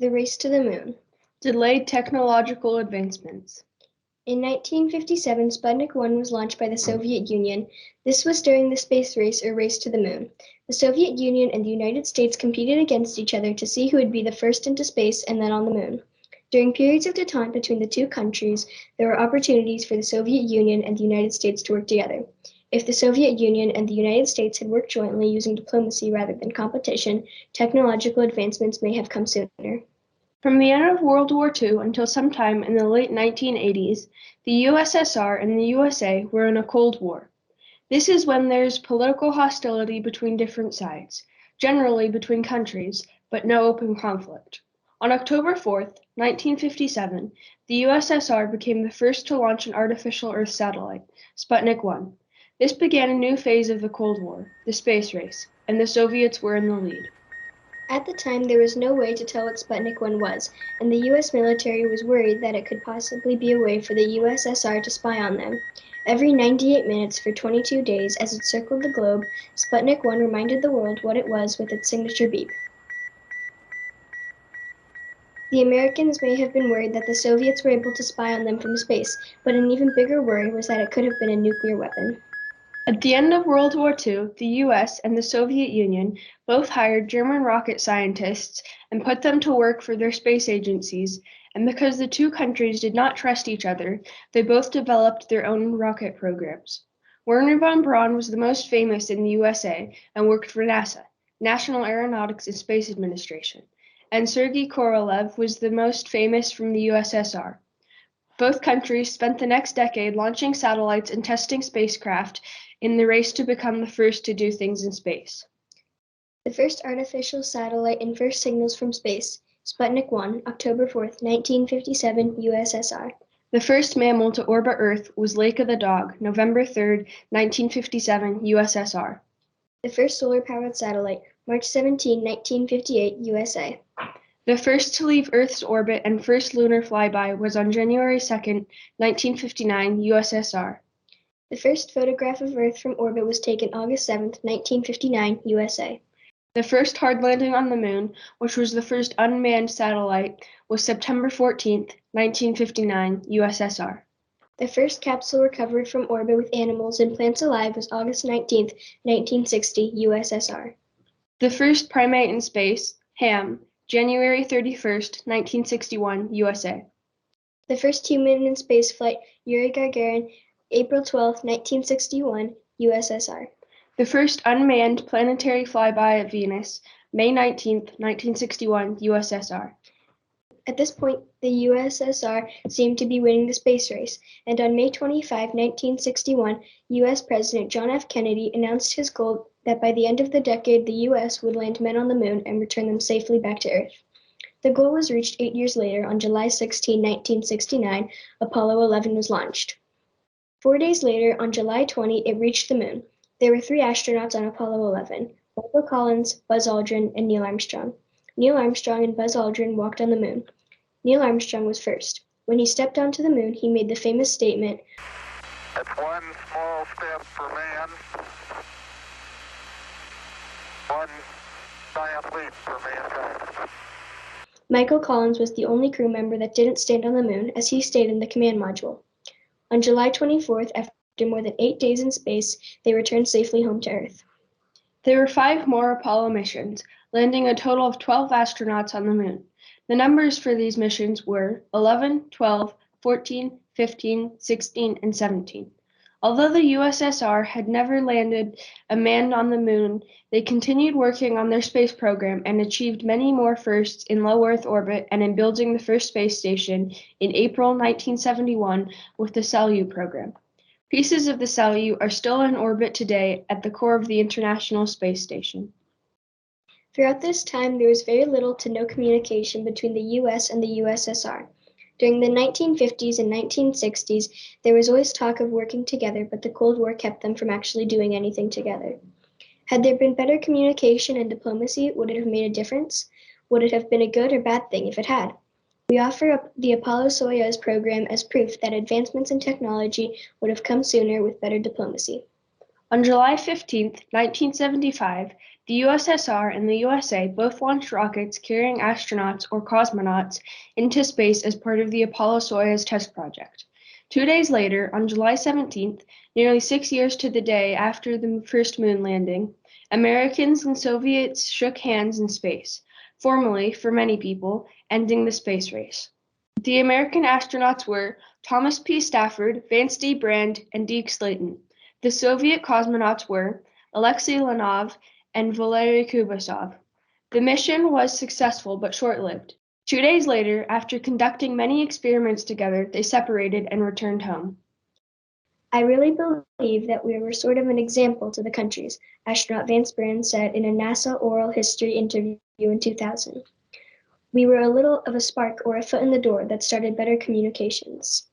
The race to the moon. Delayed technological advancements. In 1957, Sputnik 1 was launched by the Soviet Union. This was during the space race or race to the moon. The Soviet Union and the United States competed against each other to see who would be the first into space and then on the moon. During periods of detente between the two countries, there were opportunities for the Soviet Union and the United States to work together. If the Soviet Union and the United States had worked jointly using diplomacy rather than competition, technological advancements may have come sooner. From the end of World War II until sometime in the late 1980s, the USSR and the USA were in a Cold War. This is when there's political hostility between different sides, generally between countries, but no open conflict. On October 4th, 1957, the USSR became the first to launch an artificial Earth satellite, Sputnik 1. This began a new phase of the Cold War, the space race, and the Soviets were in the lead. At the time, there was no way to tell what Sputnik 1 was, and the U.S. military was worried that it could possibly be a way for the USSR to spy on them. Every 98 minutes for 22 days, as it circled the globe, Sputnik 1 reminded the world what it was with its signature beep. The Americans may have been worried that the Soviets were able to spy on them from space, but an even bigger worry was that it could have been a nuclear weapon. At the end of World War II, the US and the Soviet Union both hired German rocket scientists and put them to work for their space agencies, and because the two countries did not trust each other, they both developed their own rocket programs. Wernher von Braun was the most famous in the USA and worked for NASA, National Aeronautics and Space Administration, and Sergei Korolev was the most famous from the USSR. Both countries spent the next decade launching satellites and testing spacecraft in the race to become the first to do things in space. The first artificial satellite and first signals from space, Sputnik 1, October 4th, 1957, USSR. The first mammal to orbit Earth was Lake of the Dog, November 3rd, 1957, USSR. The first solar-powered satellite, March 17, 1958, USA. The first to leave Earth's orbit and first lunar flyby was on January 2nd, 1959, USSR. The first photograph of Earth from orbit was taken August 7, 1959, USA. The first hard landing on the Moon, which was the first unmanned satellite, was September 14, 1959, USSR. The first capsule recovered from orbit with animals and plants alive was August 19, 1960, USSR. The first primate in space, Ham, January 31st, 1961, USA. The first human in space flight, Yuri Gagarin, April 12, 1961, USSR. The first unmanned planetary flyby of Venus, May 19, 1961, USSR. At this point, the USSR seemed to be winning the space race, and on May 25, 1961, U.S. President John F. Kennedy announced his goal that by the end of the decade, the U.S. would land men on the Moon and return them safely back to Earth. The goal was reached 8 years later. On July 16, 1969, Apollo 11 was launched. 4 days later, on July 20, it reached the Moon. There were 3 astronauts on Apollo 11, Michael Collins, Buzz Aldrin, and Neil Armstrong. Neil Armstrong and Buzz Aldrin walked on the Moon. Neil Armstrong was first. When he stepped onto the Moon, he made the famous statement, "That's one small step for man, one giant leap for mankind." Michael Collins was the only crew member that didn't stand on the Moon, as he stayed in the command module. On July 24th, after more than 8 days in space, they returned safely home to Earth. There were 5 more Apollo missions, landing a total of 12 astronauts on the Moon. The numbers for these missions were 11, 12, 14, 15, 16, and 17. Although the USSR had never landed a man on the Moon, they continued working on their space program and achieved many more firsts in low Earth orbit and in building the first space station in April 1971 with the Salyut program. Pieces of the Salyut are still in orbit today at the core of the International Space Station. Throughout this time, there was very little to no communication between the U.S. and the USSR. During the 1950s and 1960s, there was always talk of working together, but the Cold War kept them from actually doing anything together. Had there been better communication and diplomacy, would it have made a difference? Would it have been a good or bad thing if it had? We offer up the Apollo-Soyuz program as proof that advancements in technology would have come sooner with better diplomacy. On July 15, 1975, The USSR and the USA both launched rockets carrying astronauts or cosmonauts into space as part of the Apollo-Soyuz test project. 2 days later, on July 17th, nearly 6 years to the day after the first moon landing, Americans and Soviets shook hands in space, formally, for many people, ending the space race. The American astronauts were Thomas P. Stafford, Vance D. Brand, and Deke Slayton. The Soviet cosmonauts were Alexei Leonov and Valery Kubasov. The mission was successful but short-lived. 2 days later, after conducting many experiments together, they separated and returned home. I really believe that we were sort of an example to the countries, astronaut Vance Brand said in a NASA oral history interview in 2000. We were a little of a spark or a foot in the door that started better communications.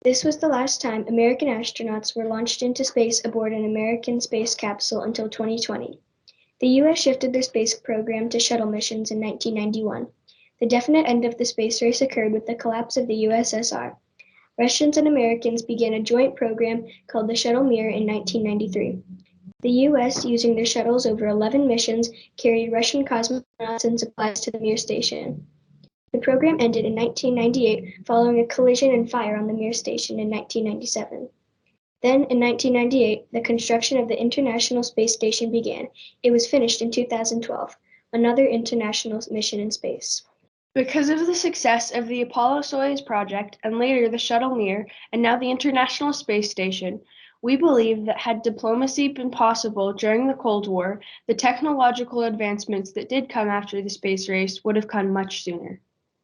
This was the last time American astronauts were launched into space aboard an American space capsule until 2020. The U.S. shifted their space program to shuttle missions in 1991. The definite end of the space race occurred with the collapse of the USSR. Russians and Americans began a joint program called the Shuttle Mir in 1993. The U.S., using their shuttles over 11 missions, carried Russian cosmonauts and supplies to the Mir station. The program ended in 1998 following a collision and fire on the Mir station in 1997. Then, in 1998, the construction of the International Space Station began. It was finished in 2012, another international mission in space. Because of the success of the Apollo-Soyuz project and later the Shuttle Mir and now the International Space Station, we believe that had diplomacy been possible during the Cold War, the technological advancements that did come after the space race would have come much sooner.